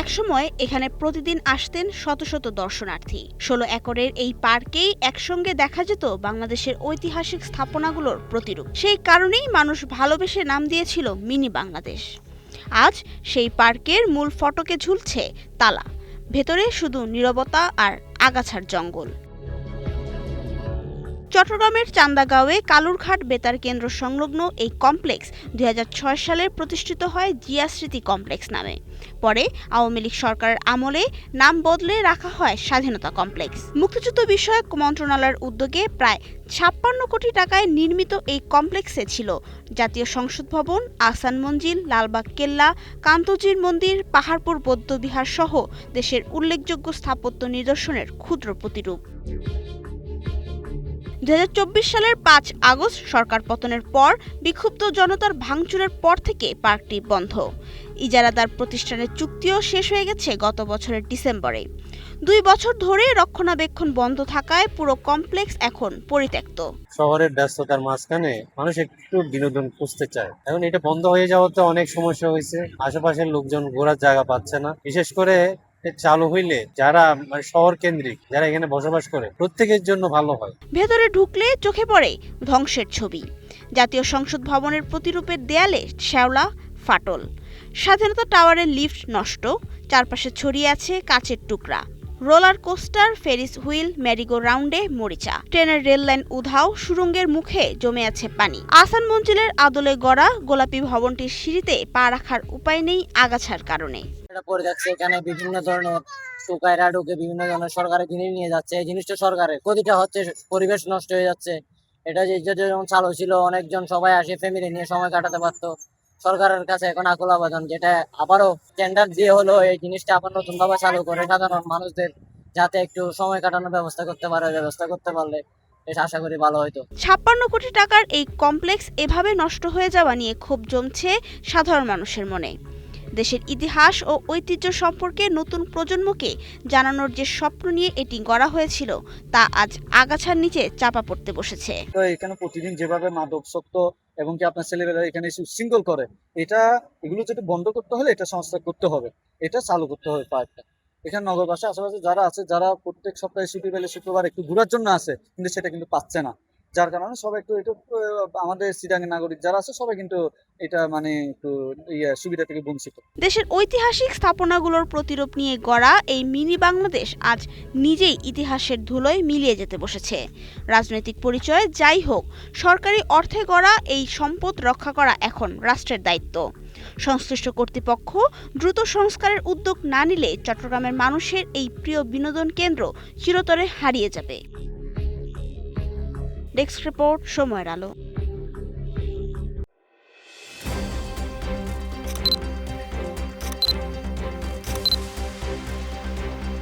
একসময় এখানে প্রতিদিন আসতেন শত শত দর্শনার্থী। ১৬ একরের এই পার্কেই একসঙ্গে দেখা যেত বাংলাদেশের ঐতিহাসিক স্থাপনাগুলোর প্রতিরূপ। সেই কারণেই মানুষ ভালোবেসে নাম দিয়েছিল মিনি বাংলাদেশ। আজ সেই পার্কের মূল ফটকে ঝুলছে তালা, ভেতরে শুধু নীরবতা আর আগাছার জঙ্গল। চট্টগ্রামের চান্দাগাঁওয়ে কালুরঘাট বেতার কেন্দ্র সংলগ্ন এই কমপ্লেক্স ২০০৬ সালে প্রতিষ্ঠিত হয় জিয়া স্মৃতি কমপ্লেক্স নামে। পরে আওয়ামী লীগ সরকারের আমলে নাম বদলে রাখা হয় স্বাধীনতা কমপ্লেক্স। মুক্তিযুদ্ধ বিষয়ক মন্ত্রণালয়ের উদ্যোগে প্রায় ৫৬ কোটি টাকায় নির্মিত এই কমপ্লেক্সে ছিল জাতীয় সংসদ ভবন, আহসান মঞ্জিল, লালবাগ কেল্লা, কান্তজির মন্দির, পাহাড়পুর বৌদ্ধবিহার সহ দেশের উল্লেখযোগ্য স্থাপত্য নিদর্শনের ক্ষুদ্র প্রতিরূপ। ২০২৪ সালের ৫ আগস্ট সরকার পতনের পর বিক্ষুব্ধ জনতার ভাঙচুরের পর থেকে পার্কটি বন্ধ। ইজারাদার প্রতিষ্ঠানের চুক্তিও শেষ হয়ে গেছে গত বছরের ডিসেম্বরে। ২ বছর ধরে রক্ষণাবেক্ষণ বন্ধ থাকায় পুরো কমপ্লেক্স এখন পরিত্যক্ত। শহরের ব্যস্ততার মাঝখানে মানুষ একটু বিনোদন খুঁজতে চায়। এখন এটা বন্ধ হয়ে যাওয়াতে অনেক সমস্যা হয়েছে। আশেপাশের লোকজন ঘোরার জায়গা পাচ্ছে না। বিশেষ করে চালু হইলে যারা শহর কেন্দ্রিক যারা এখানে বসবাস করে প্রত্যেকের জন্য ভালো হয়। ভেতরে ঢুকলে চোখে পড়ে ধ্বংসের ছবি। জাতীয় সংসদ ভবনের প্রতিরূপের দেয়ালে শ্যাওলা, ফাটল। স্বাধীনতা টাওয়ারের লিফট নষ্ট, চারপাশে ছড়িয়ে আছে কাচের টুকরা। Roller coaster, Ferris wheel, merry-go রাউন্ডে মরিচা। ট্রেনের রেল লাইন উধাও, সুড়ঙ্গের মুখে জমে আছে পানি। আহসান মঞ্জিলের আদলে গড়া গোলাপি ভবনটির সিঁড়িতে পা রাখার উপায় নেই আগাছার কারণে। পরে যাচ্ছে এখানে বিভিন্ন ধরনের টোকাইরা ঢুকে বিভিন্ন ধরনের সরকারের জিনিস নিয়ে যাচ্ছে। এই জিনিসটা সরকারের ক্ষতিটা হচ্ছে, পরিবেশ নষ্ট হয়ে যাচ্ছে। এটা যেমন চালু ছিল, অনেকজন সবাই আসে ফ্যামিলি নিয়ে সময় কাটাতে পারতো। সরকারের কাছে এখন আকুল আবেদন, যেটা আবারও টেন্ডার দিয়ে হলো এই জিনিসটা আবার নতুন ভাবে চালু করে সাধারণ মানুষদের যাতে একটু সময় কাটানোর ব্যবস্থা করতে পারলে আশা করি ভালো হইতো। ৫৬ কোটি টাকার এই কমপ্লেক্স এভাবে নষ্ট হয়ে যাওয়া নিয়ে ক্ষোভ জমছে সাধারণ মানুষের মনে। দেশের ইতিহাস ও ঐতিহ্য সম্পর্কে নতুন প্রজন্মকে জানানোর যে স্বপ্ন নিয়ে এটি গড়া হয়েছিল তা আজ আগাছার নিচে চাপা পড়তে বসেছে। তো এখানে প্রতিদিন যেভাবে মাদকাসক্ত এবং কি আপনার ছেলেবেলা এখানে উচ্ছৃঙ্খল করে, এগুলো যদি বন্ধ করতে হলে এটা সংস্কার করতে হবে, এটা চালু করতে হবে পার্কটা। এখানে নগরবাসী আশেপাশে যারা আছে, যারা প্রত্যেক সপ্তাহে ছুটি পেলে শুক্রবার একটু ঘোরার জন্য আসে, কিন্তু সেটা কিন্তু পাচ্ছে না। যার কারণে সবাই একটু আমাদের চিটাগাং নাগরিক যারা আছে সবাই কিন্তু এটা একটু সুবিধা থেকে বঞ্চিত। দেশের ঐতিহাসিক স্থাপনাগুলোর প্রতিরূপ নিয়ে গড়া এই মিনি বাংলাদেশ আজ নিজেই ইতিহাসের ধুলোয় মিলিয়ে যেতে বসেছে। রাজনৈতিক পরিচয় যাই হোক, সরকারি অর্থে গড়া এই সম্পদ রক্ষা করা এখন রাষ্ট্রের দায়িত্ব। সংশ্লিষ্ট কর্তৃপক্ষ দ্রুত সংস্কারের উদ্যোগ না নিলে চট্টগ্রামের মানুষের এই প্রিয় বিনোদন কেন্দ্র চিরতরে হারিয়ে যাবে। ডেস্ক রিপোর্ট, সময়ের আলো।